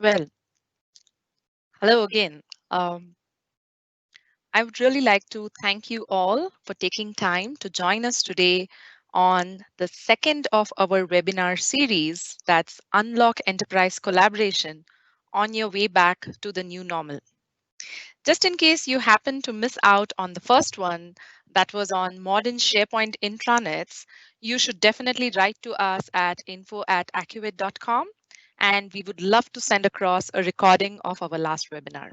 Well, hello again. Um, I would really like to thank you all for taking time to join us today on the second of our webinar series that's Unlock Enterprise Collaboration on your way back to the new normal. Just in case you happen to miss out on the first one that was on modern SharePoint intranets, you should definitely write to us at info@accurate.com and we would love to send across a recording of our last webinar.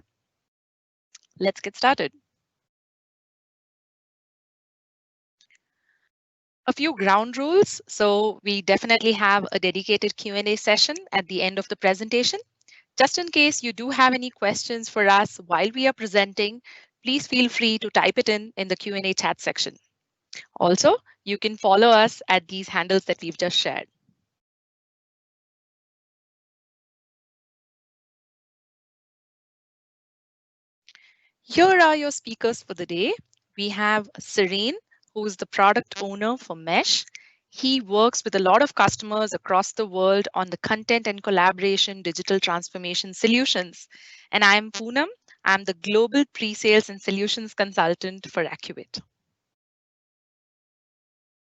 Let's get started. A few ground rules. So we definitely have a dedicated Q&A session at the end of the presentation. Just in case you do have any questions for us while we are presenting, please feel free to type it in the Q&A chat section. Also, you can follow us at these handles that we've just shared. Here are your speakers for the day. We have Serene, who is the product owner for Mesh. He works with a lot of customers across the world on the content and collaboration digital transformation solutions. And I'm Poonam. I'm the global pre-sales and solutions consultant for Accurate.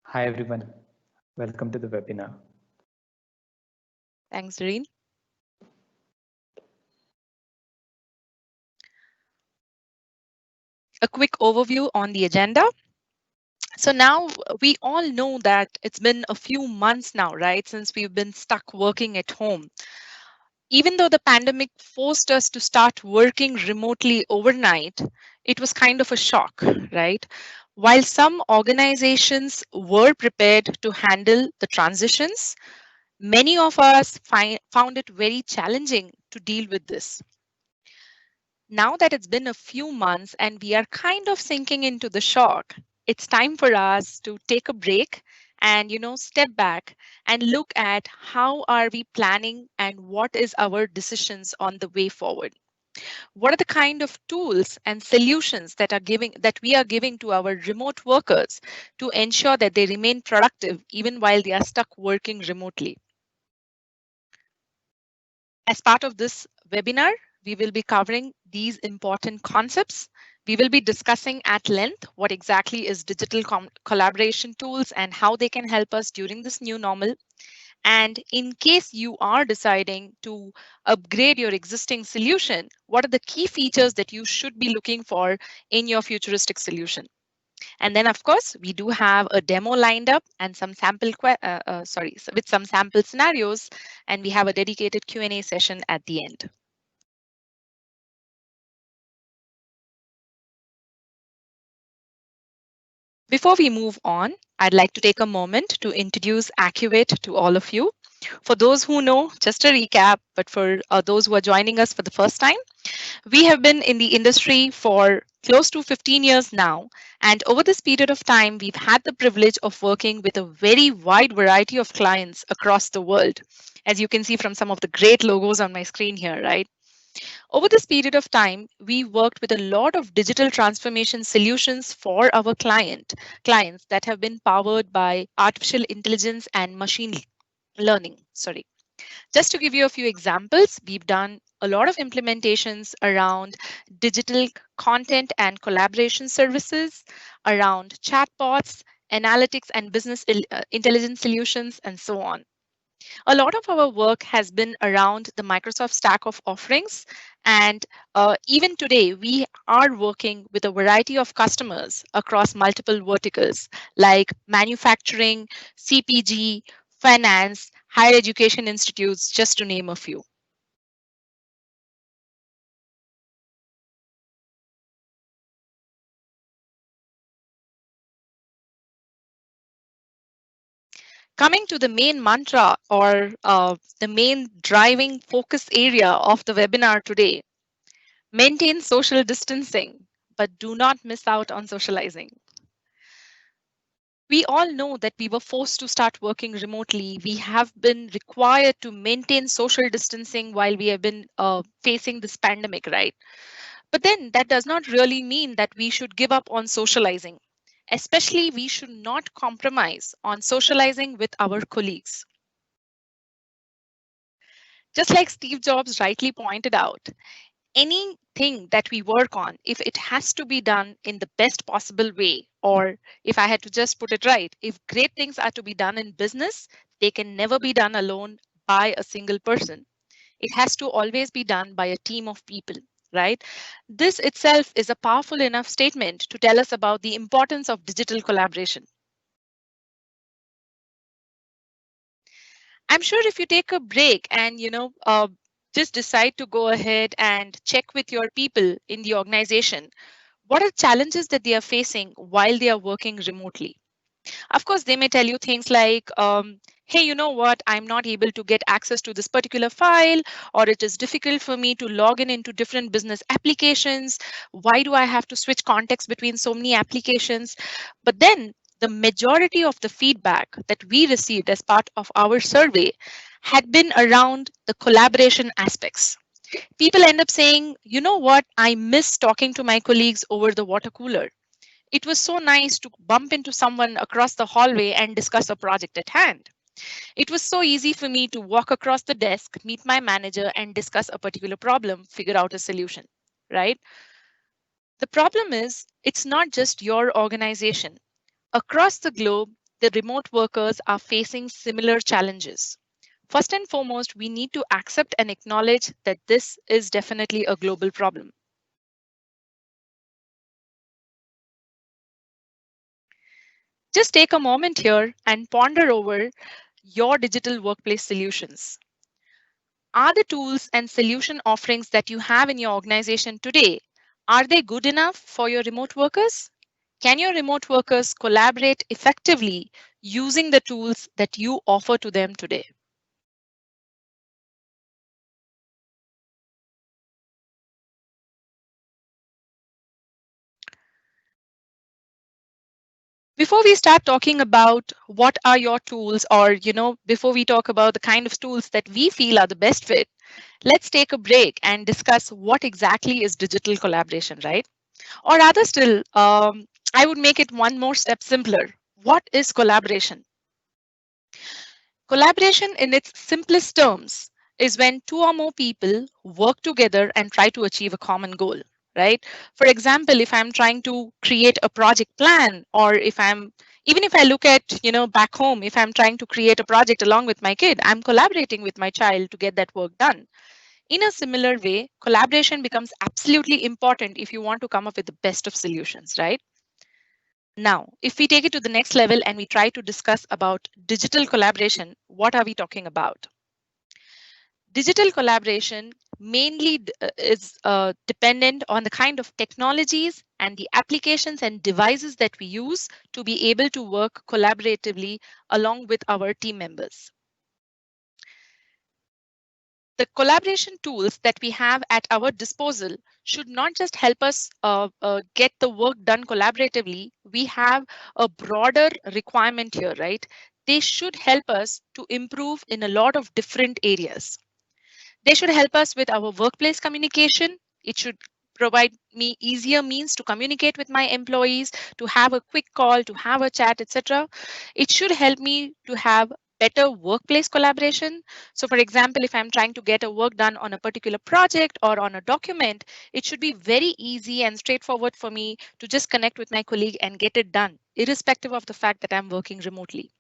Hi everyone, welcome to the webinar. Thanks, Serene. A quick overview on the agenda. So now we all know that it's been a few months now, right, since we've been stuck working at home. Even though the pandemic forced us to start working remotely overnight, it was kind of a shock, right? While some organizations were prepared to handle the transitions, many of us found it very challenging to deal with this. Now that it's been a few months and we are kind of sinking into the shock, it's time for us to take a break and step back and look at how are we planning and what is our decisions on the way forward. What are the kind of tools and solutions that we are giving to our remote workers to ensure that they remain productive even while they are stuck working remotely. As part of this webinar, we will be covering these important concepts. We will be discussing at length what exactly is digital collaboration tools and how they can help us during this new normal. And in case you are deciding to upgrade your existing solution, what are the key features that you should be looking for in your futuristic solution? And then, of course, we do have a demo lined up and some with some sample scenarios, and we have a dedicated Q&A session at the end. Before we move on, I'd like to take a moment to introduce Accurate to all of you. For those who know, just a recap, but for those who are joining us for the first time, we have been in the industry for close to 15 years now. And over this period of time, we've had the privilege of working with a very wide variety of clients across the world, as you can see from some of the great logos on my screen here, right? Over this period of time, we worked with a lot of digital transformation solutions for our clients that have been powered by artificial intelligence and machine learning. Sorry. Just to give you a few examples, we've done a lot of implementations around digital content and collaboration services, around chatbots, analytics and business intelligence solutions, and so on. A lot of our work has been around the Microsoft stack of offerings. And even today, we are working with a variety of customers across multiple verticals like manufacturing, CPG, finance, higher education institutes, just to name a few. Coming to the main mantra or the main driving focus area of the webinar today, maintain social distancing, but do not miss out on socializing. We all know that we were forced to start working remotely. We have been required to maintain social distancing while we have been facing this pandemic, right? But then that does not really mean that we should give up on socializing. Especially, we should not compromise on socializing with our colleagues. Just like Steve Jobs rightly pointed out, anything that we work on, if it has to be done in the best possible way, or if I had to just put it right, if great things are to be done in business, they can never be done alone by a single person. It has to always be done by a team of people, right? This itself is a powerful enough statement to tell us about the importance of digital collaboration. I'm sure if you take a break and just decide to go ahead and check with your people in the organization, what are challenges that they are facing while they are working remotely? Of course, they may tell you things like, hey, you know what, I'm not able to get access to this particular file, or it is difficult for me to log in into different business applications. Why do I have to switch context between so many applications? But then the majority of the feedback that we received as part of our survey had been around the collaboration aspects. People end up saying, you know what, I miss talking to my colleagues over the water cooler. It was so nice to bump into someone across the hallway and discuss a project at hand. It was so easy for me to walk across the desk, meet my manager, and discuss a particular problem, figure out a solution, right? The problem is, it's not just your organization. Across the globe, the remote workers are facing similar challenges. First and foremost, we need to accept and acknowledge that this is definitely a global problem. Just take a moment here and ponder over your digital workplace solutions. Are the tools and solution offerings that you have in your organization today, are they good enough for your remote workers? Can your remote workers collaborate effectively using the tools that you offer to them today? Before we start talking about what are your tools, or before we talk about the kind of tools that we feel are the best fit, let's take a break and discuss what exactly is digital collaboration, right? Or rather still, I would make it one more step simpler. What is collaboration? Collaboration in its simplest terms is when two or more people work together and try to achieve a common goal, right? For example, if I'm trying to create a project plan, or even if I look at, back home, if I'm trying to create a project along with my kid, I'm collaborating with my child to get that work done. In a similar way, collaboration becomes absolutely important if you want to come up with the best of solutions, right? Now, if we take it to the next level and we try to discuss about digital collaboration, what are we talking about? Digital collaboration mainly is dependent on the kind of technologies and the applications and devices that we use to be able to work collaboratively along with our team members. The collaboration tools that we have at our disposal should not just help us get the work done collaboratively. We have a broader requirement here, right? They should help us to improve in a lot of different areas. They should help us with our workplace communication. It should provide me easier means to communicate with my employees, to have a quick call, to have a chat, etc. It should help me to have better workplace collaboration. So for example, if I'm trying to get a work done on a particular project or on a document, it should be very easy and straightforward for me to just connect with my colleague and get it done, irrespective of the fact that I'm working remotely.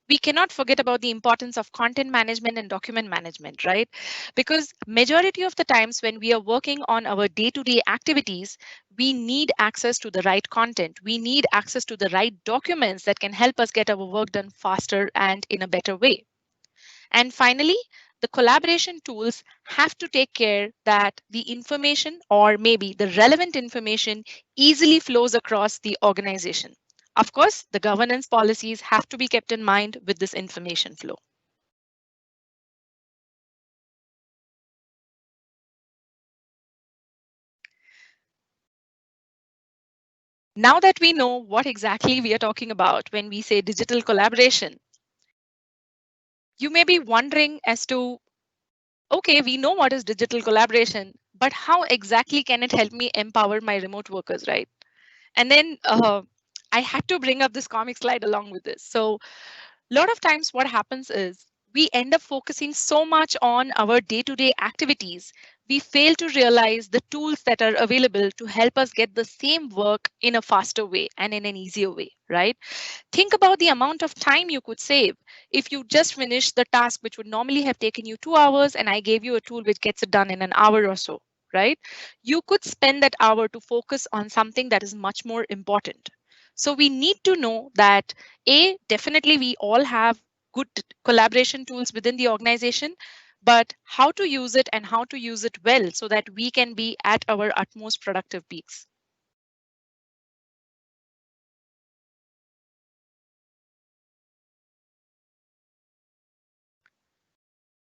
We cannot forget about the importance of content management and document management, right? Because majority of the times when we are working on our day-to-day activities, we need access to the right content. We need access to the right documents that can help us get our work done faster and in a better way. And finally, the collaboration tools have to take care that the information, or maybe the relevant information, easily flows across the organization. Of course, the governance policies have to be kept in mind with this information flow. Now that we know what exactly we are talking about when we say digital collaboration, you may be wondering as to, okay, we know what is digital collaboration, but how exactly can it help me empower my remote workers, right? And then I had to bring up this comic slide along with this. So a lot of times what happens is we end up focusing so much on our day-to-day activities, we fail to realize the tools that are available to help us get the same work in a faster way and in an easier way, right? Think about the amount of time you could save if you just finished the task which would normally have taken you 2 hours and I gave you a tool which gets it done in an hour or so, right? You could spend that hour to focus on something that is much more important. So we need to know that definitely we all have good collaboration tools within the organization, but how to use it and how to use it well so that we can be at our utmost productive peaks.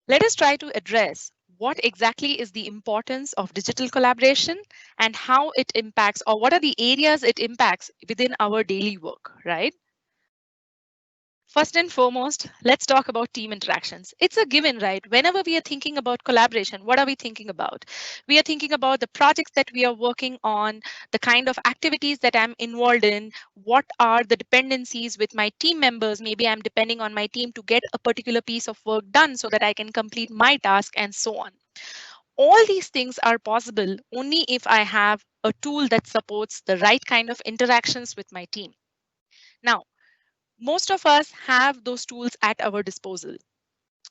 Let us try to address what exactly is the importance of digital collaboration and how it impacts, or what are the areas it impacts within our daily work, right? First and foremost, let's talk about team interactions. It's a given, right? Whenever we are thinking about collaboration, what are we thinking about? We are thinking about the projects that we are working on, the kind of activities that I'm involved in, what are the dependencies with my team members. Maybe I'm depending on my team to get a particular piece of work done so that I can complete my task and so on. All these things are possible only if I have a tool that supports the right kind of interactions with my team. Now, most of us have those tools at our disposal.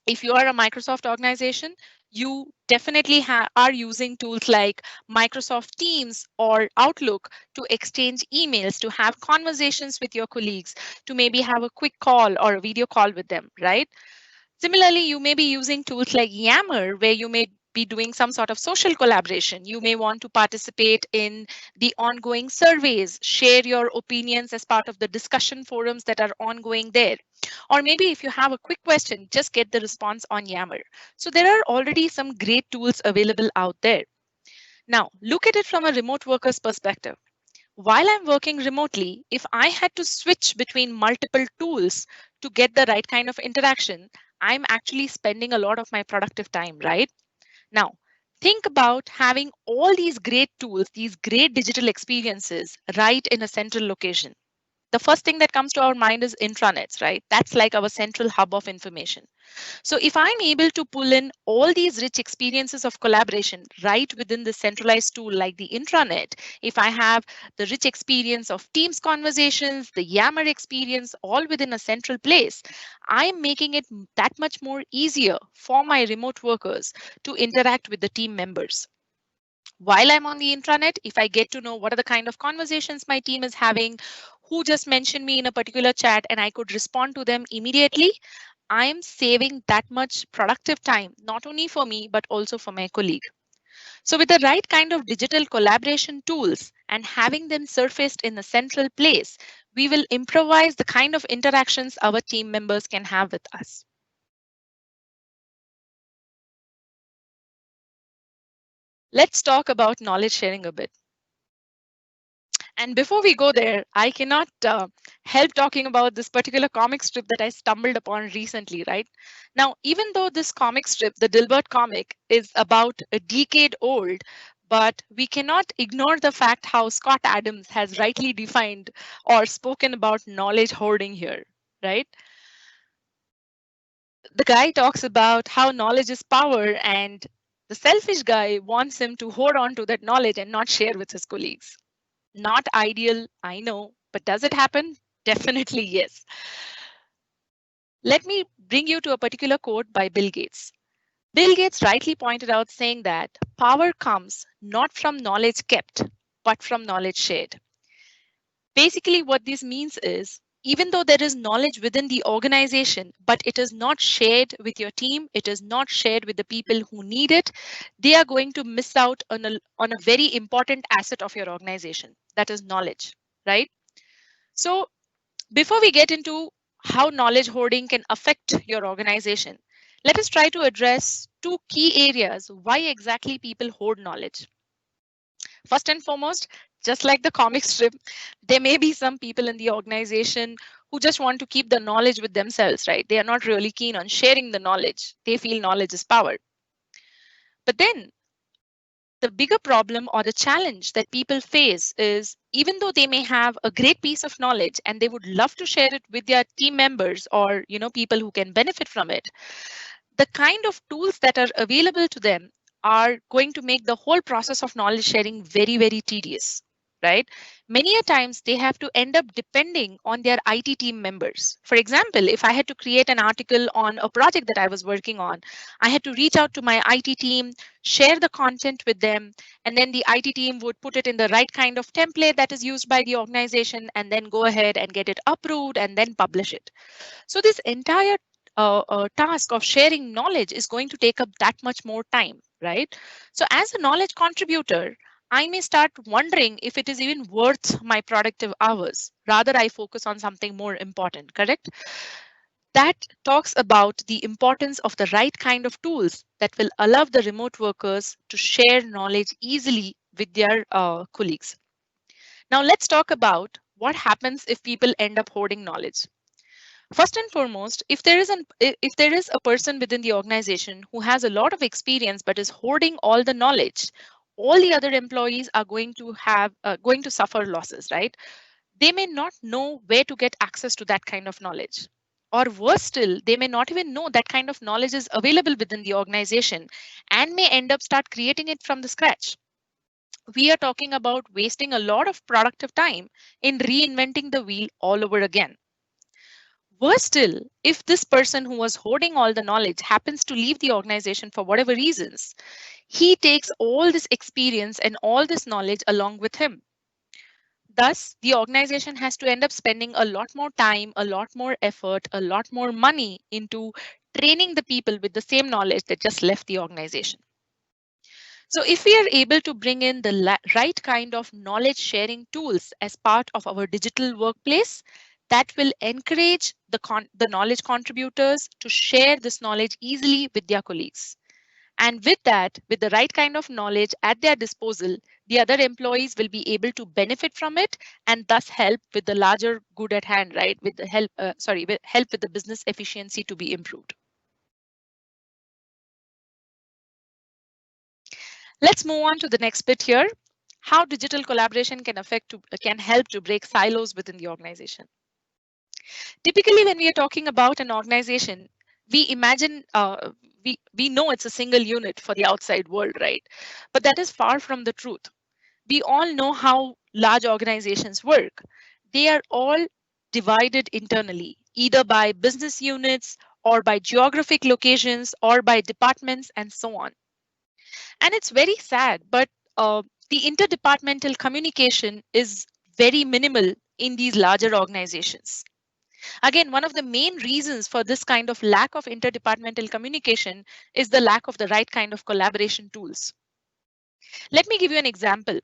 If you are a Microsoft organization, you definitely are using tools like Microsoft Teams or Outlook to exchange emails, to have conversations with your colleagues, to maybe have a quick call or a video call with them, right? Similarly, you may be using tools like Yammer, where you may be doing some sort of social collaboration. You may want to participate in the ongoing surveys, share your opinions as part of the discussion forums that are ongoing there. Or maybe if you have a quick question, just get the response on Yammer. So there are already some great tools available out there. Now, look at it from a remote worker's perspective. While I'm working remotely, if I had to switch between multiple tools to get the right kind of interaction, I'm actually spending a lot of my productive time, right? Now, think about having all these great tools, these great digital experiences right in a central location. The first thing that comes to our mind is intranets, right? That's like our central hub of information. So if I'm able to pull in all these rich experiences of collaboration right within the centralized tool like the intranet, if I have the rich experience of Teams conversations, the Yammer experience all within a central place, I'm making it that much more easier for my remote workers to interact with the team members. While I'm on the intranet, if I get to know what are the kind of conversations my team is having, who just mentioned me in a particular chat, and I could respond to them immediately, I'm saving that much productive time, not only for me, but also for my colleague. So with the right kind of digital collaboration tools and having them surfaced in a central place, we will improvise the kind of interactions our team members can have with us. Let's talk about knowledge sharing a bit. And before we go there, I cannot help talking about this particular comic strip that I stumbled upon recently, right? Now, even though this comic strip, the Dilbert comic, is about a decade old, but we cannot ignore the fact how Scott Adams has rightly defined or spoken about knowledge hoarding here, right? The guy talks about how knowledge is power, and the selfish guy wants him to hold on to that knowledge and not share with his colleagues. Not ideal, I know, but does it happen? Definitely yes. Let me bring you to a particular quote by Bill Gates. Bill Gates rightly pointed out saying that power comes not from knowledge kept, but from knowledge shared. Basically, what this means is even though there is knowledge within the organization, but it is not shared with your team, it is not shared with the people who need it, they are going to miss out on a very important asset of your organization, that is knowledge, right? So before we get into how knowledge hoarding can affect your organization, let us try to address two key areas why exactly people hoard knowledge. First and foremost, just like the comic strip, there may be some people in the organization who just want to keep the knowledge with themselves, right? They are not really keen on sharing the knowledge. They feel knowledge is power. But then The bigger problem or the challenge that people face is, even though they may have a great piece of knowledge and they would love to share it with their team members or people who can benefit from it, the kind of tools that are available to them are going to make the whole process of knowledge sharing very, very tedious, right? Many a times they have to end up depending on their IT team members. For example, if I had to create an article on a project that I was working on, I had to reach out to my IT team, share the content with them, and then the IT team would put it in the right kind of template that is used by the organization and then go ahead and get it approved and then publish it. So this entire task of sharing knowledge is going to take up that much more time, right? So as a knowledge contributor, I may start wondering if it is even worth my productive hours. Rather, I focus on something more important, correct? That talks about the importance of the right kind of tools that will allow the remote workers to share knowledge easily with their colleagues. Now, let's talk about what happens if people end up hoarding knowledge. First and foremost, if there is a person within the organization who has a lot of experience but is hoarding all the knowledge, all the other employees are going to suffer losses, right? They may not know where to get access to that kind of knowledge. Or worse still, they may not even know that kind of knowledge is available within the organization and may end up start creating it from the scratch. We are talking about wasting a lot of productive time in reinventing the wheel all over again. Worse still, if this person who was hoarding all the knowledge happens to leave the organization for whatever reasons, he takes all this experience and all this knowledge along with him. Thus, the organization has to end up spending a lot more time, a lot more effort, a lot more money into training the people with the same knowledge that just left the organization. So if we are able to bring in the right kind of knowledge sharing tools as part of our digital workplace, that will encourage the knowledge contributors to share this knowledge easily with their colleagues. And with that, with the right kind of knowledge at their disposal, the other employees will be able to benefit from it and thus help with the larger good at hand, right? With the help with the business efficiency to be improved. Let's move on to the next bit here. How digital collaboration can help to break silos within the organization. Typically, when we are talking about an organization, we imagine we know it's a single unit for the outside world, right? But that is far from the truth. We all know how large organizations work. They are all divided internally, either by business units or by geographic locations or by departments and so on. And it's very sad, but the interdepartmental communication is very minimal in these larger organizations. Again, one of the main reasons for this kind of lack of interdepartmental communication is the lack of the right kind of collaboration tools. Let me give you an example.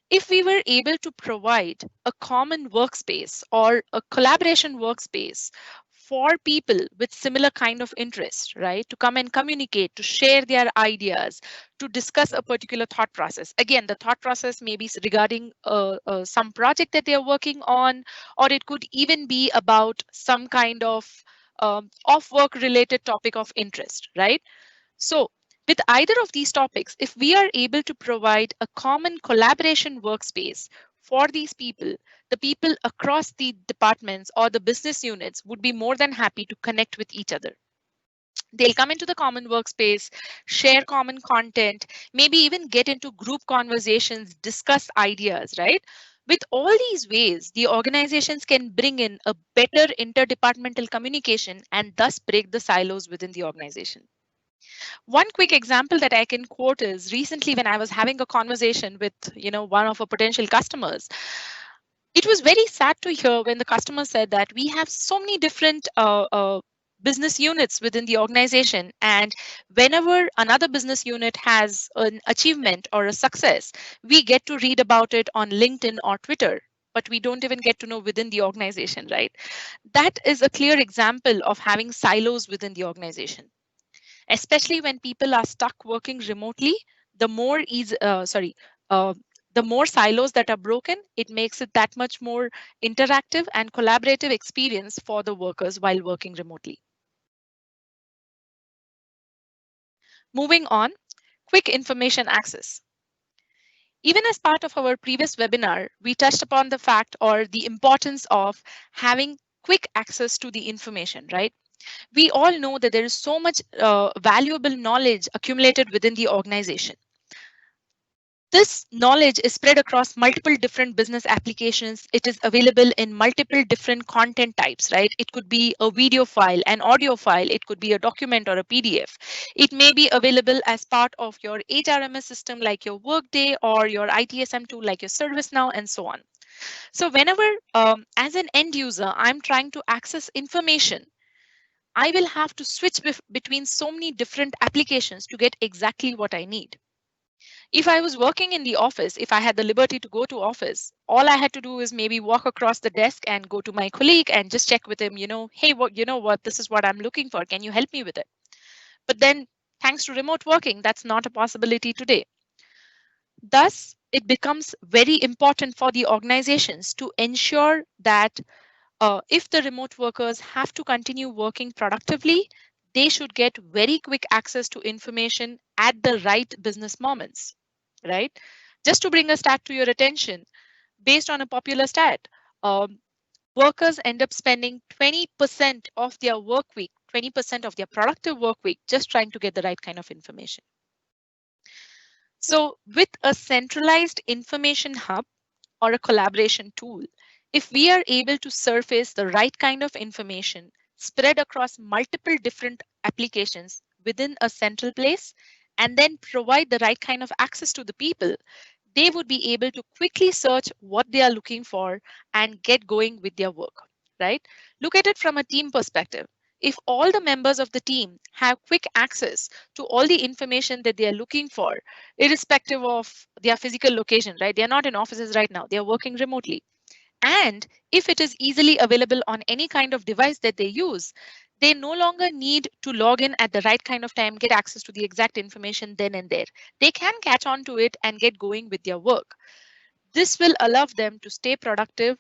If we were able to provide a common workspace or a collaboration workspace for people with similar kind of interest, right, to come and communicate, to share their ideas, to discuss a particular thought process. Again, the thought process may be regarding some project that they are working on, or it could even be about some kind of off work related topic of interest, right? So with either of these topics, if we are able to provide a common collaboration workspace for these people, the people across the departments or the business units would be more than happy to connect with each other. They'll come into the common workspace, share common content, maybe even get into group conversations, discuss ideas, right? With all these ways, the organizations can bring in a better interdepartmental communication and thus break the silos within the organization. One quick example that I can quote is recently when I was having a conversation with, one of our potential customers. It was very sad to hear when the customer said that we have so many different business units within the organization, and whenever another business unit has an achievement or a success, we get to read about it on LinkedIn or Twitter, but we don't even get to know within the organization, right? That is a clear example of having silos within the organization, especially when people are stuck working remotely. The more easy sorry the more silos that are broken, it makes it that much more interactive and collaborative experience for the workers while working remotely. Moving on, quick information access. Even as part of our previous webinar, we touched upon the fact or the importance of having quick access to the information, right? We all know that there is so much valuable knowledge accumulated within the organization. This knowledge is spread across multiple different business applications. It is available in multiple different content types, right? It could be a video file, an audio file, it could be a document or a PDF. It may be available as part of your HRMS system like your Workday or your ITSM tool like your ServiceNow and so on. So whenever as an end user, I'm trying to access information, I will have to switch between so many different applications to get exactly what I need. If I was working in the office, if I had the liberty to go to office, all I had to do is maybe walk across the desk and go to my colleague and just check with him, hey, what, this is what I'm looking for. Can you help me with it? But then thanks to remote working, that's not a possibility today. Thus, it becomes very important for the organizations to ensure that if the remote workers have to continue working productively, they should get very quick access to information at the right business moments, right? Just to bring a stat to your attention, based on a popular stat, um, workers end up spending 20% of their work week, 20% of their productive work week, just trying to get the right kind of information. So with a centralized information hub, or a collaboration tool, if we are able to surface the right kind of information spread across multiple different applications within a central place, and then provide the right kind of access to the people, they would be able to quickly search what they are looking for and get going with their work, right? Look at it from a team perspective. If all the members of the team have quick access to all the information that they are looking for, irrespective of their physical location, right? They are not in offices right now, they are working remotely. And if it is easily available on any kind of device that they use, they no longer need to log in at the right kind of time, get access to the exact information then and there. They can catch on to it and get going with their work. This will allow them to stay productive,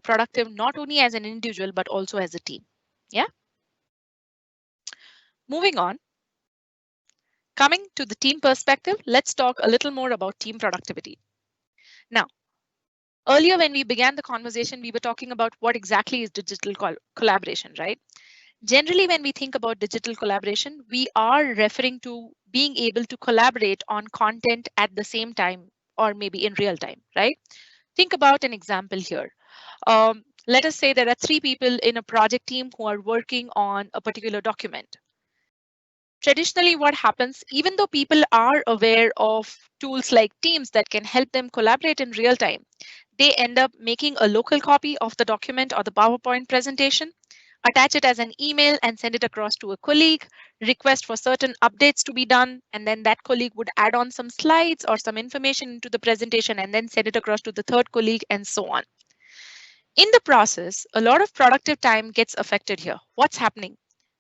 productive not only as an individual, but also as a team. Yeah. Moving on, coming to the team perspective, let's talk a little more about team productivity. Now, earlier when we began the conversation, we were talking about what exactly is digital collaboration, right? Generally, when we think about digital collaboration, we are referring to being able to collaborate on content at the same time or maybe in real time, right? Think about an example here. Let us say there are 3 people in a project team who are working on a particular document. Traditionally, what happens, even though people are aware of tools like Teams that can help them collaborate in real time, they end up making a local copy of the document or the PowerPoint presentation, attach it as an email and send it across to a colleague, request for certain updates to be done, and then that colleague would add on some slides or some information into the presentation and then send it across to the third colleague and so on. In the process, a lot of productive time gets affected here. What's happening?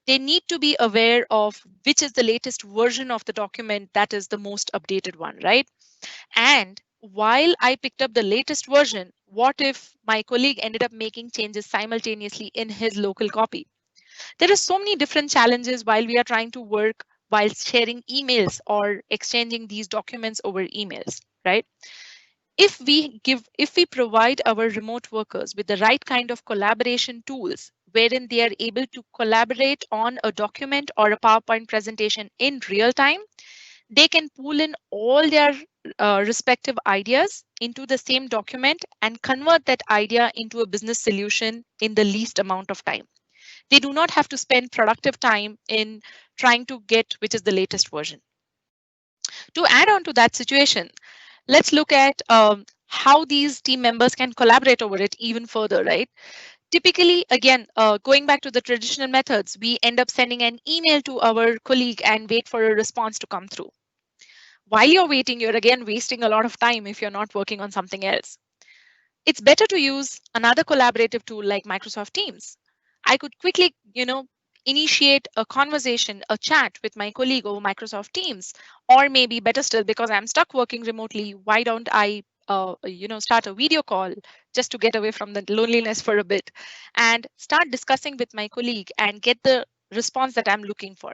They need to be aware of which is the latest version of the document that is the most updated one, right? And while I picked up the latest version, what if my colleague ended up making changes simultaneously in his local copy? There are so many different challenges while we are trying to work while sharing emails or exchanging these documents over emails, right? If we provide our remote workers with the right kind of collaboration tools wherein they are able to collaborate on a document or a PowerPoint presentation in real time, they can pull in all their respective ideas into the same document and convert that idea into a business solution in the least amount of time. They do not have to spend productive time in trying to get which is the latest version. To add on to that situation, let's look at how these team members can collaborate over it even further, right? Typically, again, going back to the traditional methods, we end up sending an email to our colleague and wait for a response to come through. While you're waiting, you're again wasting a lot of time if you're not working on something else. It's better to use another collaborative tool like Microsoft Teams. I could quickly, initiate a conversation, a chat with my colleague over Microsoft Teams, or maybe better still, because I'm stuck working remotely, why don't I, start a video call just to get away from the loneliness for a bit and start discussing with my colleague and get the response that I'm looking for.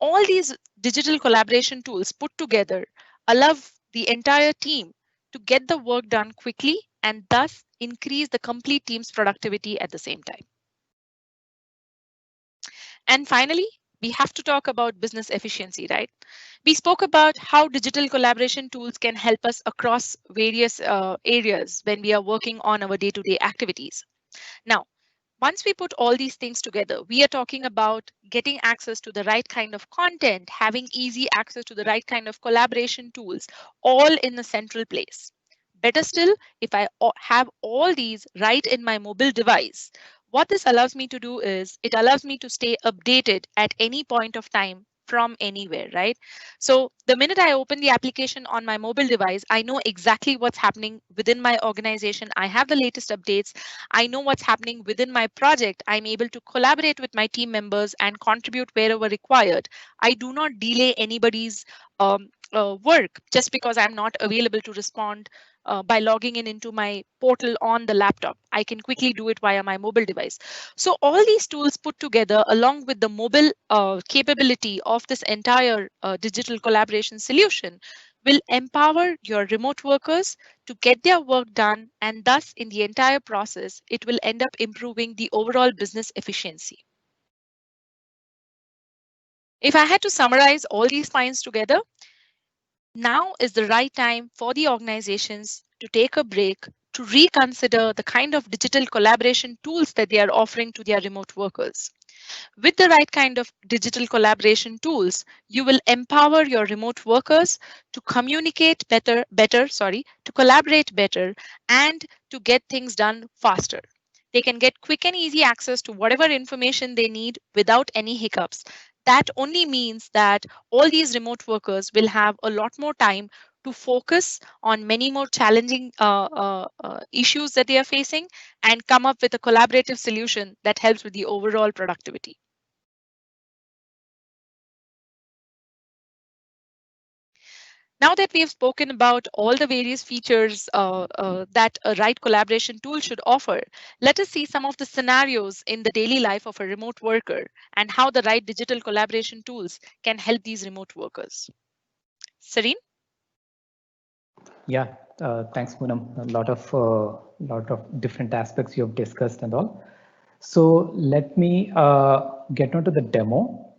All these digital collaboration tools put together allow the entire team to get the work done quickly and thus increase the complete team's productivity at the same time. And finally, we have to talk about business efficiency, right? We spoke about how digital collaboration tools can help us across various areas when we are working on our day-to-day activities. Now, once we put all these things together, we are talking about getting access to the right kind of content, having easy access to the right kind of collaboration tools, all in a central place. Better still, if I have all these right in my mobile device, what this allows me to do is it allows me to stay updated at any point of time from anywhere, right? So the minute I open the application on my mobile device, I know exactly what's happening within my organization. I have the latest updates. I know what's happening within my project. I'm able to collaborate with my team members and contribute wherever required. I do not delay anybody's work just because I'm not available to respond by logging in into my portal on the laptop. I can quickly do it via my mobile device. So all these tools put together along with the mobile capability of this entire digital collaboration solution will empower your remote workers to get their work done, and thus in the entire process, it will end up improving the overall business efficiency. If I had to summarize all these points together, now is the right time for the organizations to take a break to reconsider the kind of digital collaboration tools that they are offering to their remote workers. With the right kind of digital collaboration tools, you will empower your remote workers to communicate to collaborate better and to get things done faster. They can get quick and easy access to whatever information they need without any hiccups. That only means that all these remote workers will have a lot more time to focus on many more challenging issues that they are facing and come up with a collaborative solution that helps with the overall productivity. Now that we have spoken about all the various features that a right collaboration tool should offer, let us see some of the scenarios in the daily life of a remote worker and how the right digital collaboration tools can help these remote workers. Serene? Yeah, thanks, Poonam. Lot of different aspects you have discussed and all. So let me get onto the demo.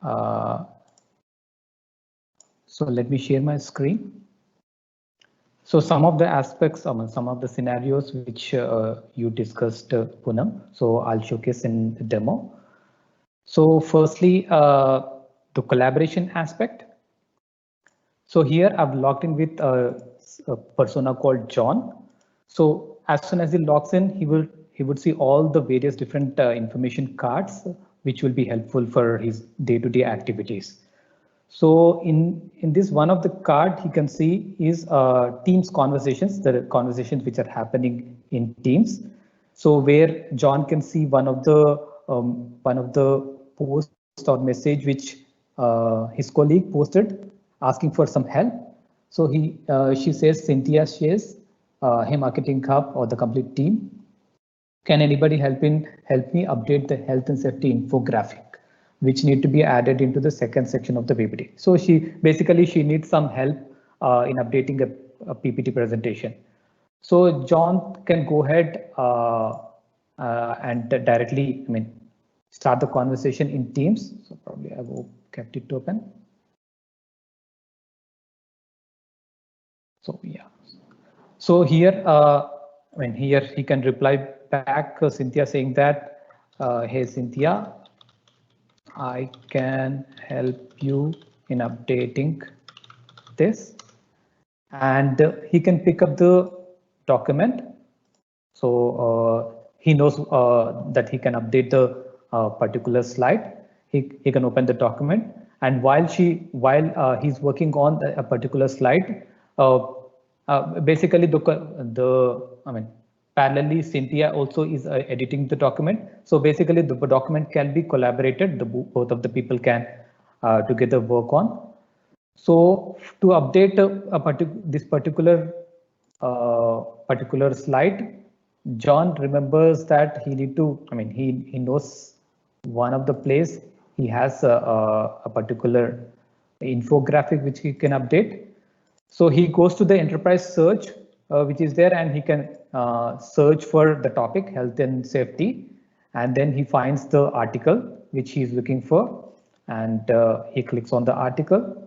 Uh, so let me share my screen. So some of the aspects, some of the scenarios which you discussed, Poonam. So I'll showcase in the demo. So firstly, the collaboration aspect. So here I've logged in with a persona called John. So as soon as he logs in, he would see all the various different information cards, which will be helpful for his day-to-day activities. So in this one of the card, he can see is Teams conversations, the conversations which are happening in Teams. So where John can see one of the post or message which his colleague posted asking for some help. So she says Cynthia shares, hey Marketing Hub or the complete team. Can anybody help me update the health and safety infographic, which need to be added into the second section of the PPT. So she needs some help in updating a PPT presentation. So John can go ahead and directly, start the conversation in Teams. So probably I've kept it open. So yeah. So here, here he can reply back Cynthia saying that, hey Cynthia, I can help you in updating this, and he can pick up the document. So he knows that he can update the particular slide. He can open the document, and while he's working on a particular slide, basically parallelly Cynthia also is editing the document. So basically the document can be collaborated. Both of the people can together work on. So to update this particular slide, John remembers that he need to, he knows one of the place he has a particular infographic which he can update. So he goes to the enterprise search, which is there, and he can search for the topic health and safety. And then he finds the article which he is looking for, and he clicks on the article.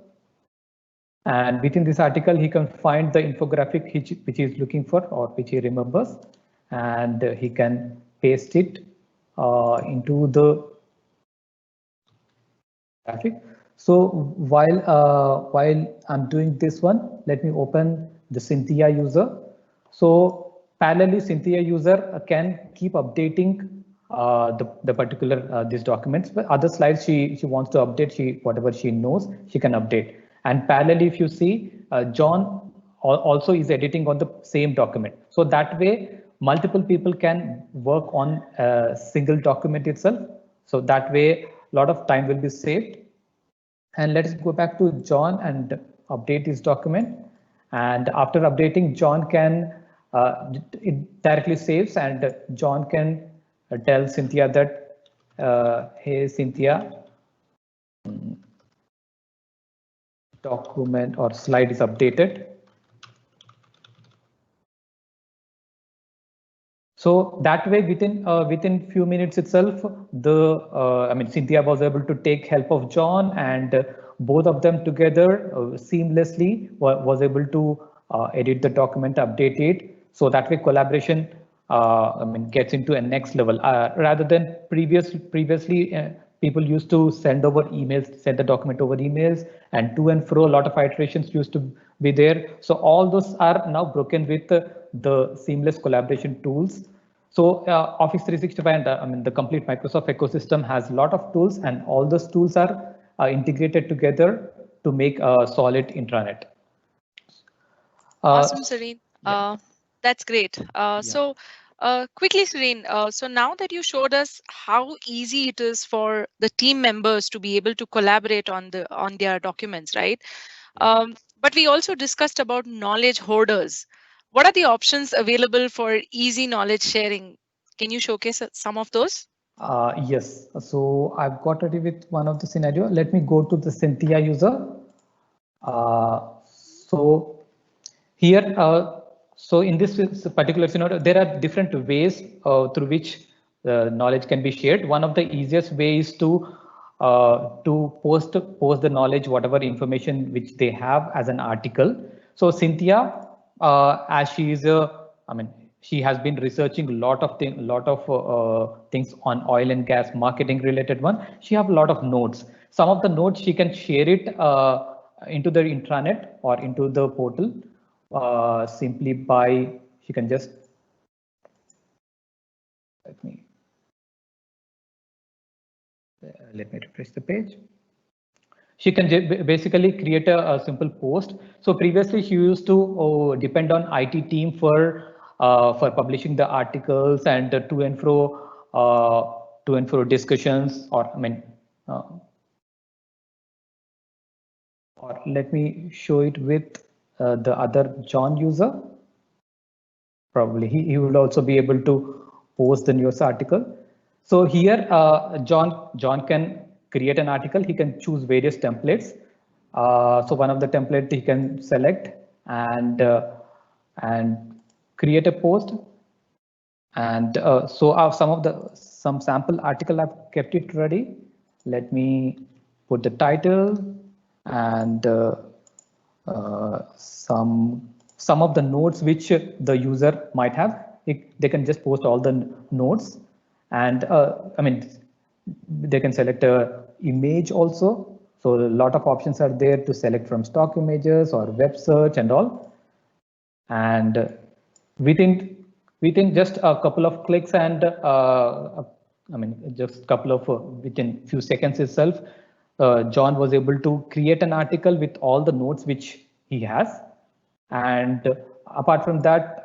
And within this article, he can find the infographic which he is looking for or which he remembers, and he can paste it into the graphic. So while I'm doing this one, let me open the Cynthia user. So parallelly, Cynthia user can keep updating the particular these documents, but other slides she wants to update, she whatever she knows she can update. And parallelly, if you see, John also is editing on the same document. So that way, multiple people can work on a single document itself. So that way, a lot of time will be saved. And let's go back to John and update this document. And after updating, John can, it directly saves, and John can tell Cynthia that, hey, Cynthia, document or slide is updated. So that way, within few minutes itself, Cynthia was able to take help of John, and both of them together seamlessly was able to edit the document, update it. So that way, collaboration gets into a next level rather than previously. People used to send over emails, send the document over emails, and to and fro, a lot of iterations used to be there. So all those are now broken with the seamless collaboration tools. So Office 365 and the complete Microsoft ecosystem has a lot of tools, and all those tools are integrated together to make a solid intranet. Awesome, Sareen. Yeah. That's great. So quickly, Sareen, so now that you showed us how easy it is for the team members to be able to collaborate on their documents, right? But we also discussed about knowledge hoarders. What are the options available for easy knowledge sharing? Can you showcase some of those? Yes, so I've got ready with one of the scenario. Let me go to the Cynthia user. So here, so in this particular scenario, there are different ways through which knowledge can be shared. One of the easiest ways to post the knowledge, whatever information which they have as an article. So Cynthia, as she is she has been researching a lot of things on oil and gas marketing related one. She have a lot of notes. Some of the notes she can share it into the intranet or into the portal simply by, she can just, let me refresh the page. She can basically create a simple post. So previously she used to depend on IT team for publishing the articles and to and fro discussions, or uh, or let me show it with the other John user. Probably he will also be able to post the news article. So here John can create an article. He can choose various templates. So one of the template he can select and create a post. And so some sample article, I've kept it ready. Let me put the title and some of the notes which the user might have. They can just post all the notes, and they can select a image also. So a lot of options are there to select from stock images or web search and all. And within just a couple of clicks and just couple of within few seconds itself, John was able to create an article with all the notes which he has. And apart from that,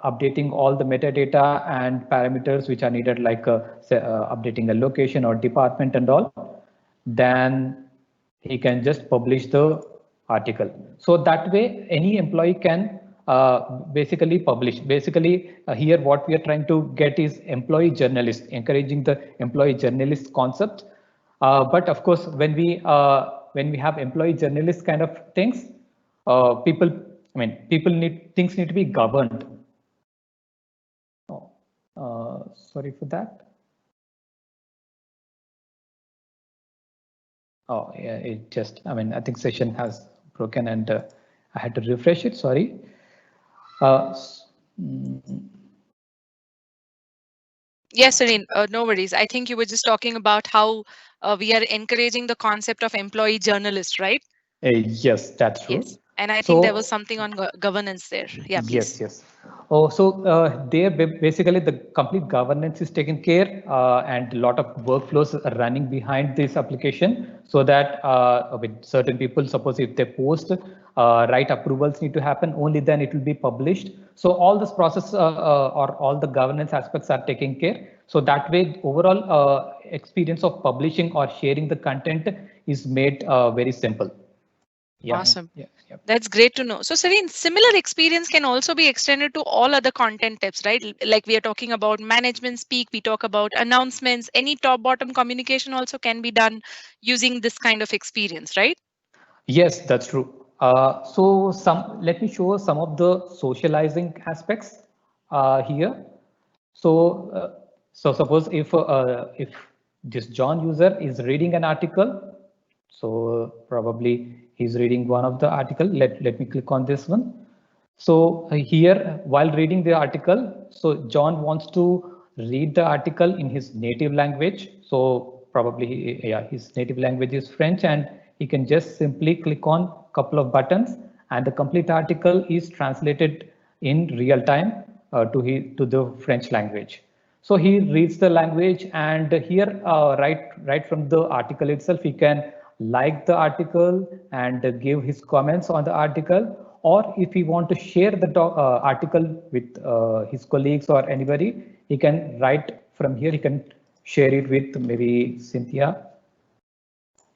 updating all the metadata and parameters which are needed, like updating a location or department and all, then he can just publish the article. So that way, any employee can basically publish. Basically, here what we are trying to get is employee journalist, encouraging the employee journalist concept. But of course, when we have employee journalist kind of things, people, I mean, people need things need to be governed. Oh, sorry for that. Oh, yeah, it just, I mean, I think session has broken and I had to refresh it. Sorry. Uh, Yes, Serene, no worries. I think you were just talking about how we are encouraging the concept of employee journalist, right? yes, that's true. Yes. And I think there was So something on governance there. Yeah, yes, please. yes. Oh, so there basically the complete governance is taken care and a lot of workflows are running behind this application so that with certain people, suppose if they post, right approvals need to happen, only then it will be published. So all this process or all the governance aspects are taken care. So that way overall experience of publishing or sharing the content is made very simple. Yeah, Awesome. yeah, yeah. That's great to know. So, Serene, similar experience can also be extended to all other content types, right? Like we are talking about management speak, we talk about announcements, any top bottom communication also can be done using this kind of experience, right? Yes, that's true. So let me show some of the socializing aspects here. So, so suppose if this John user is reading an article, so probably he's reading one of the article. Let me click on this one. So here, while reading the article, so John wants to read the article in his native language. So probably, yeah, his native language is French, and he can just simply click on a couple of buttons, and the complete article is translated in real time to the French language. So he reads the language, and here, right from the article itself, he can like the article and give his comments on the article. Or if he want to share the article with his colleagues or anybody, he can write from here. He can share it with maybe Cynthia,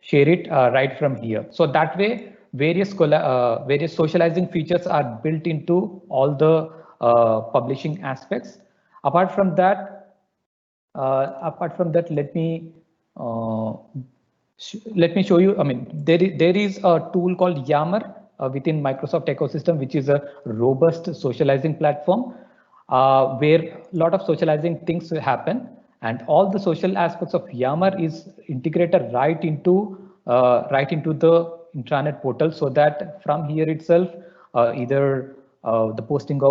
share it right from here. So that way, various socializing features are built into all the publishing aspects. Apart from that, uh, let me show you. I mean, there is a tool called Yammer within Microsoft ecosystem, which is a robust socializing platform where a lot of socializing things will happen, and all the social aspects of Yammer is integrated right into the intranet portal, so that from here itself, either the posting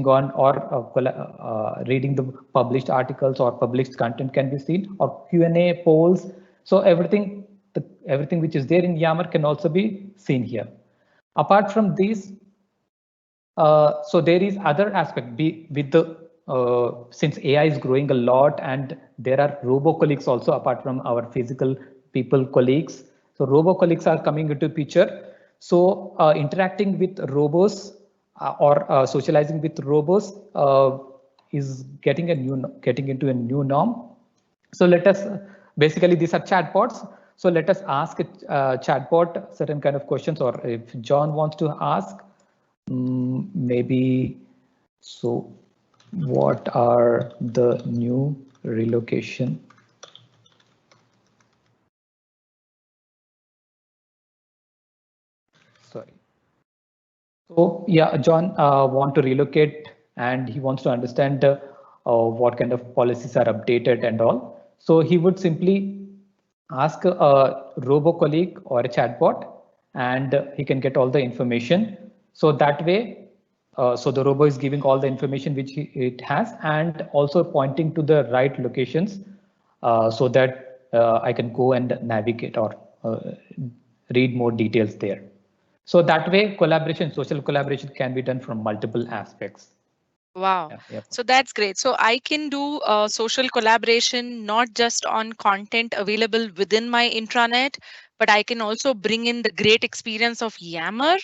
on or reading the published articles or published content can be seen, or Q&A polls. So everything which is there in Yammer can also be seen here. Apart from these, so there is other aspect with the since AI is growing a lot, and there are robo colleagues also apart from our physical people colleagues. So robo colleagues are coming into picture. So interacting with robots or socializing with robots is getting into a new norm. So let us basically these are chatbots. So let us ask a chatbot certain kind of questions, or if John wants to ask, maybe, so what are the new relocation? Sorry. So yeah, John want to relocate and he wants to understand what kind of policies are updated and all. So he would simply ask a robo colleague or a chatbot, and he can get all the information. So that way, so the robo is giving all the information which it has, and also pointing to the right locations so that I can go and navigate or read more details there. So that way, social collaboration can be done from multiple aspects. Wow. Yeah, yeah. So that's great. So I can do social collaboration not just on content available within my intranet, but I can also bring in the great experience of Yammer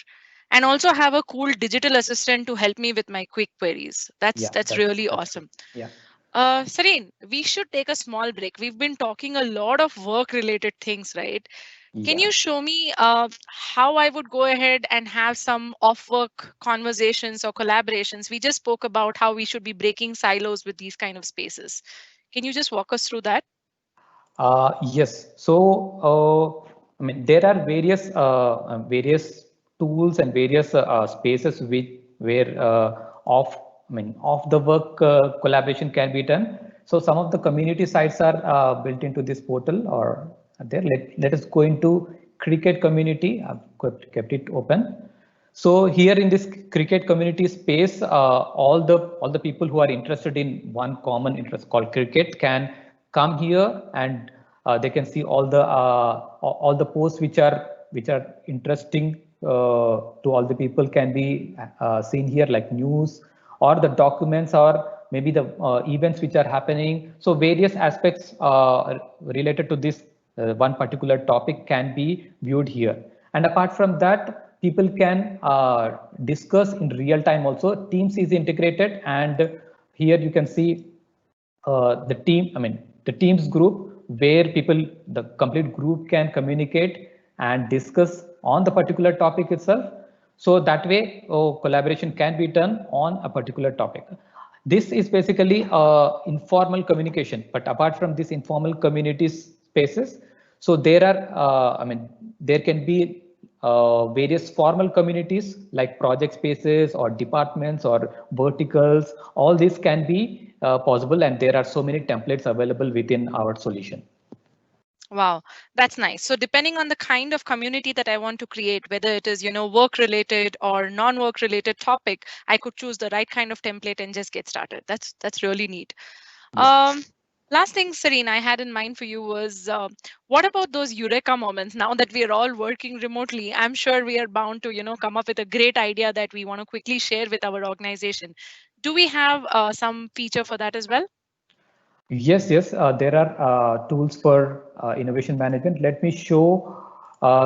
and also have a cool digital assistant to help me with my quick queries. Yeah, That's really that's true. awesome. Yeah, Sareen, we should take a small break. We've been talking a lot of work related things, right? Can yeah. you show me how I would go ahead and have some off work conversations or collaborations? We just spoke about how we should be breaking silos with these kind of spaces. Can you just walk us through that? Yes. So, I mean, there are various tools and various spaces where off I mean off the work collaboration can be done. So some of the community sites are built into this portal or there. Let us go into cricket community. I've kept it open. So here in this cricket community space, all the people who are interested in one common interest called cricket can come here, and they can see all the posts which are interesting to all the people can be seen here, like news or the documents or maybe the events which are happening. So various aspects related to this one particular topic can be viewed here. And apart from that, people can discuss in real time also. Teams is integrated, and here you can see the teams group where the complete group can communicate and discuss on the particular topic itself. So that way, collaboration can be done on a particular topic. This is basically informal communication, but apart from this informal community spaces, so there can be various formal communities like project spaces or departments or verticals. All this can be possible, and there are so many templates available within our solution. Wow, that's nice. So depending on the kind of community that I want to create, whether it is, work related or non-work related topic, I could choose the right kind of template and just get started. That's really neat. Yeah. Um, Last thing, Serene, I had in mind for you was what about those eureka moments? Now that we are all working remotely, I'm sure we are bound to, come up with a great idea that we want to quickly share with our organization. Do we have some feature for that as well? Yes, yes, there are tools for innovation management. Let me show.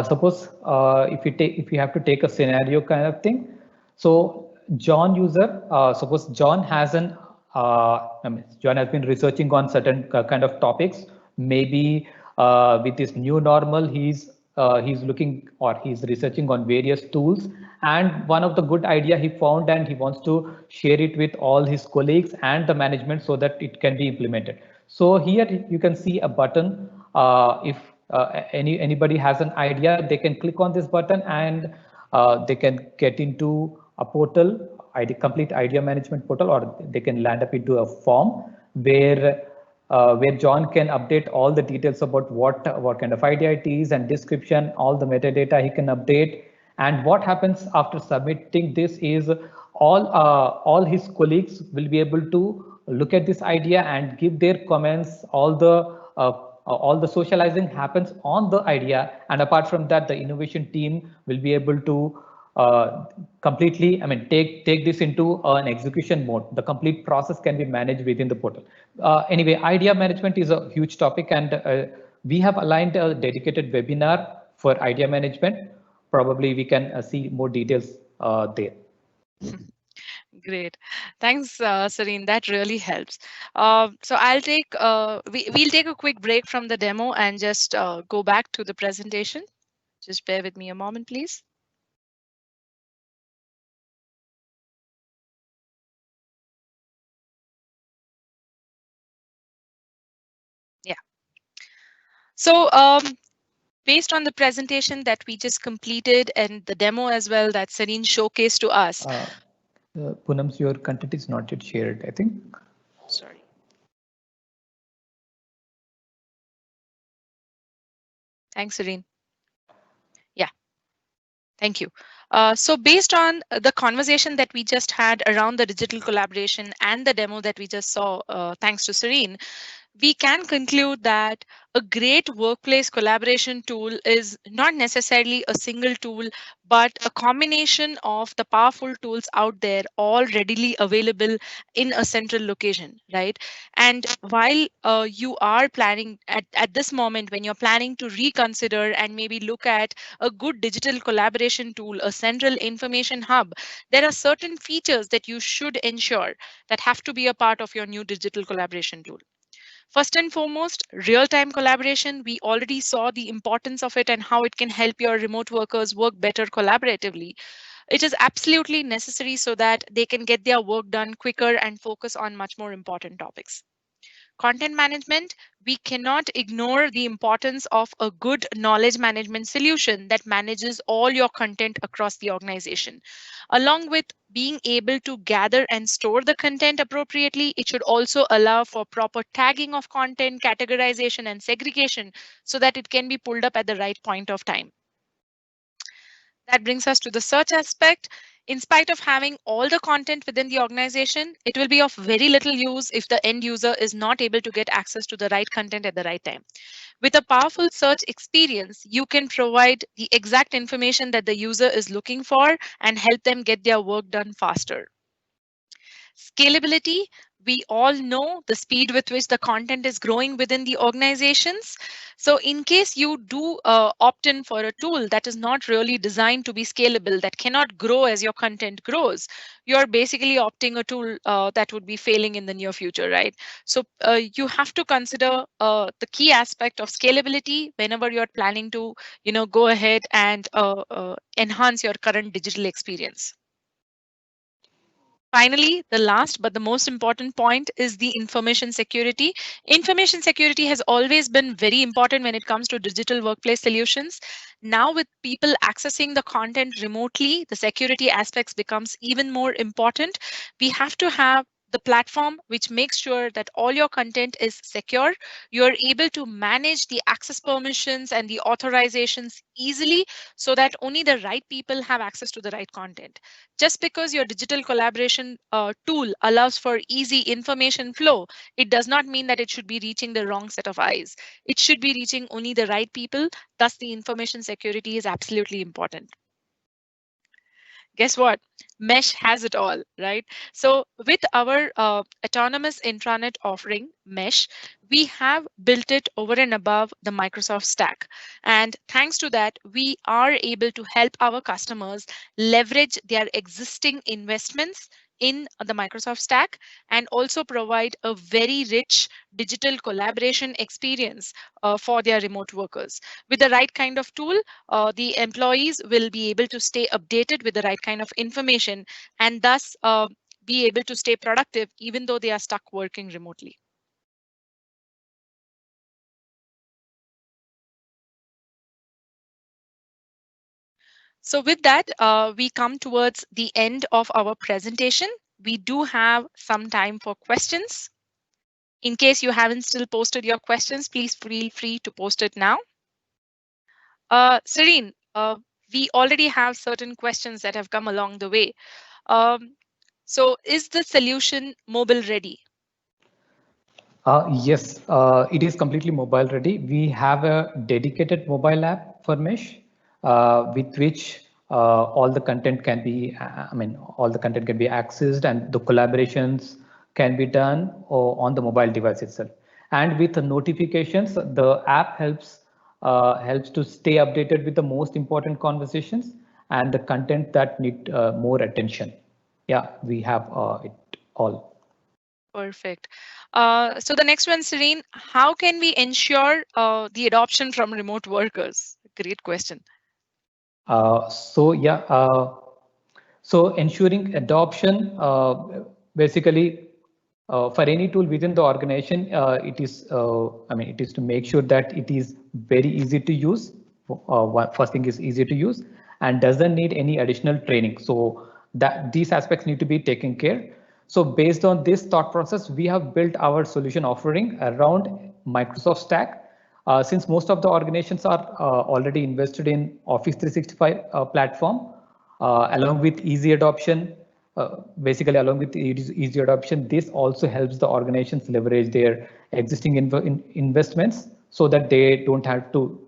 Suppose if you have to take a scenario kind of thing. So John user, suppose John has John has been researching on certain kind of topics. Maybe with this new normal, he's looking or he's researching on various tools, and one of the good idea he found, and he wants to share it with all his colleagues and the management so that it can be implemented. So here you can see a button. If anybody has an idea, they can click on this button, and they can get into a portal, complete idea management portal, or they can land up into a form where John can update all the details about what kind of idea it is and description, all the metadata he can update. And what happens after submitting this is all his colleagues will be able to look at this idea and give their comments. All the socializing happens on the idea, and apart from that, the innovation team will be able to completely, take this into an execution mode. The complete process can be managed within the portal. Anyway, idea management is a huge topic, and we have aligned a dedicated webinar for idea management. Probably we can see more details there. Great. Thanks, Serene. That really helps. So we'll take a quick break from the demo and just go back to the presentation. Just bear with me a moment, please. Yeah. So based on the presentation that we just completed and the demo as well that Serene showcased to us. Poonam, your content is not yet shared, I think. Sorry. Thanks, Serene. Yeah. Thank you. So based on the conversation that we just had around the digital collaboration and the demo that we just saw, thanks to Serene, we can conclude that a great workplace collaboration tool is not necessarily a single tool, but a combination of the powerful tools out there, all readily available in a central location, right? And while you are planning at this moment, when you're planning to reconsider and maybe look at a good digital collaboration tool, a central information hub, there are certain features that you should ensure that have to be a part of your new digital collaboration tool. First and foremost, real time collaboration. We already saw the importance of it and how it can help your remote workers work better collaboratively. It is absolutely necessary so that they can get their work done quicker and focus on much more important topics. content management, we cannot ignore the importance of a good knowledge management solution that manages all your content across the organization. Along with being able to gather and store the content appropriately, it should also allow for proper tagging of content, categorization, and segregation so that it can be pulled up at the right point of time. That brings us to the search aspect. In spite of having all the content within the organization, it will be of very little use if the end user is not able to get access to the right content at the right time. With a powerful search experience, you can provide the exact information that the user is looking for and help them get their work done faster. Scalability, we all know the speed with which the content is growing within the organizations. So in case you do opt in for a tool that is not really designed to be scalable, that cannot grow as your content grows, you're basically opting a tool that would be failing in the near future, right? So you have to consider the key aspect of scalability whenever you're planning to, go ahead and enhance your current digital experience. Finally, the last but the most important point is the information security. Information security has always been very important when it comes to digital workplace solutions. Now, with people accessing the content remotely, the security aspects becomes even more important. We have to have the platform which makes sure that all your content is secure. You're able to manage the access permissions and the authorizations easily so that only the right people have access to the right content. Just because your digital collaboration tool allows for easy information flow, it does not mean that it should be reaching the wrong set of eyes. It should be reaching only the right people. Thus, the information security is absolutely important. Guess what? Mesh has it all, right? So with our autonomous intranet offering, Mesh, we have built it over and above the Microsoft stack. And thanks to that, we are able to help our customers leverage their existing investments in the Microsoft stack and also provide a very rich digital collaboration experience for their remote workers. With the right kind of tool, the employees will be able to stay updated with the right kind of information and thus be able to stay productive even though they are stuck working remotely. So with that, we come towards the end of our presentation. We do have some time for questions. In case you haven't still posted your questions, please feel free to post it now. Serene, we already have certain questions that have come along the way. Um, so is the solution mobile ready? Yes, it is completely mobile ready. We have a dedicated mobile app for Mesh, with which all the content can be, all the content can be accessed and the collaborations can be done on the mobile device itself. And with the notifications, the app helps to stay updated with the most important conversations and the content that need more attention. Yeah, we have it all. Perfect. So the next one, Serene, how can we ensure the adoption from remote workers? Great question. So yeah, so ensuring adoption, basically, for any tool within the organization, it is to make sure that it is very easy to use. First thing is easy to use and doesn't need any additional training. So that these aspects need to be taken care. So based on this thought process, we have built our solution offering around Microsoft Stack. Since most of the organizations are already invested in Office 365 platform, along with easy adoption, basically along with easy adoption, this also helps the organizations leverage their existing investments so that they don't have to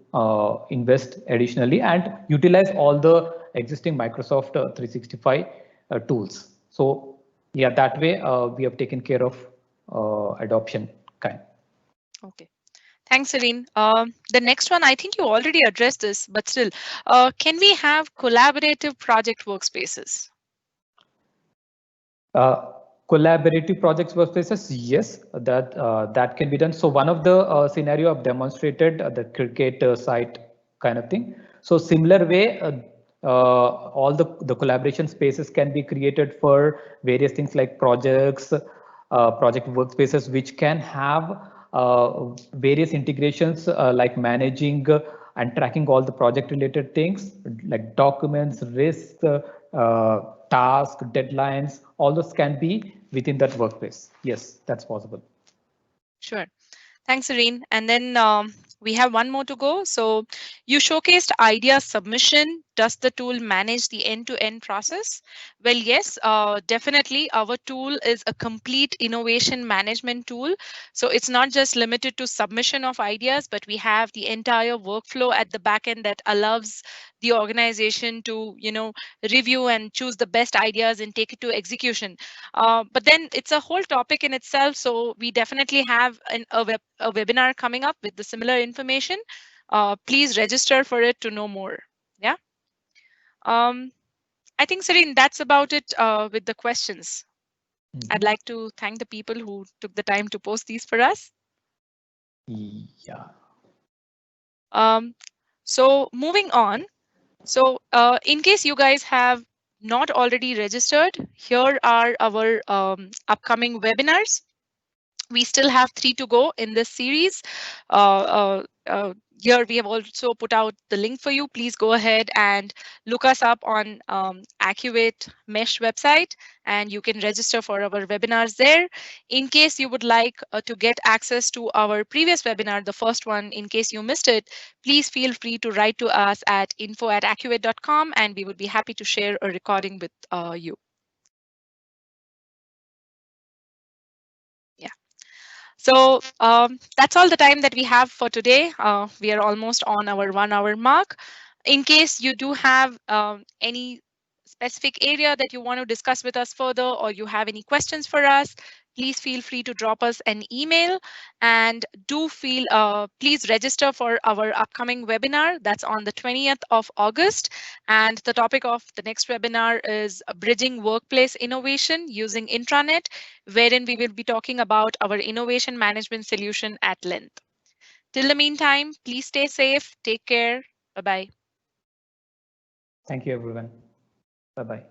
invest additionally and utilize all the existing Microsoft 365 tools. So yeah, that way we have taken care of adoption kind. Okay. Thanks, Serene. The next one, I think you already addressed this, but still, can we have collaborative project workspaces? Uh, Collaborative projects workplaces, yes, that can be done. So one of the scenario I've demonstrated the cricket site kind of thing. So similar way, all the collaboration spaces can be created for various things like projects, project workspaces which can have various integrations like managing and tracking all the project related things like documents, risks, tasks, deadlines, all those can be within that workspace. Yes, that's possible. Sure. Thanks, Irene. And then we have one more to go. So you showcased idea submission. Does the tool manage the end-to-end process? Well, yes, definitely. Our tool is a complete innovation management tool. So it's not just limited to submission of ideas, but we have the entire workflow at the back end that allows the organization to, review and choose the best ideas and take it to execution. But then it's a whole topic in itself. So we definitely have a webinar coming up with the similar information. Please register for it to know more. Yeah. Um, I think, Serene, that's about it with the questions. I'd like to thank the people who took the time to post these for us. Yeah. Um, so moving on. So in case you guys have not already registered, here are our upcoming webinars. We still have 3 to go in this series. Here we have also put out the link for you. Please go ahead and look us up on Accurate Mesh website, and you can register for our webinars there. In case you would like to get access to our previous webinar, the first one, in case you missed it, please feel free to write to us at info@accurate.com, and we would be happy to share a recording with you. Yeah. So that's all the time that we have for today. We are almost on our 1 hour mark. In case you do have any specific area that you want to discuss with us further, or you have any questions for us, please feel free to drop us an email, and please register for our upcoming webinar. That's on the 20th of August. And the topic of the next webinar is bridging workplace innovation using Intranet, wherein we will be talking about our innovation management solution at length. Till the meantime, please stay safe, take care. Bye-bye. Thank you, everyone. Bye bye.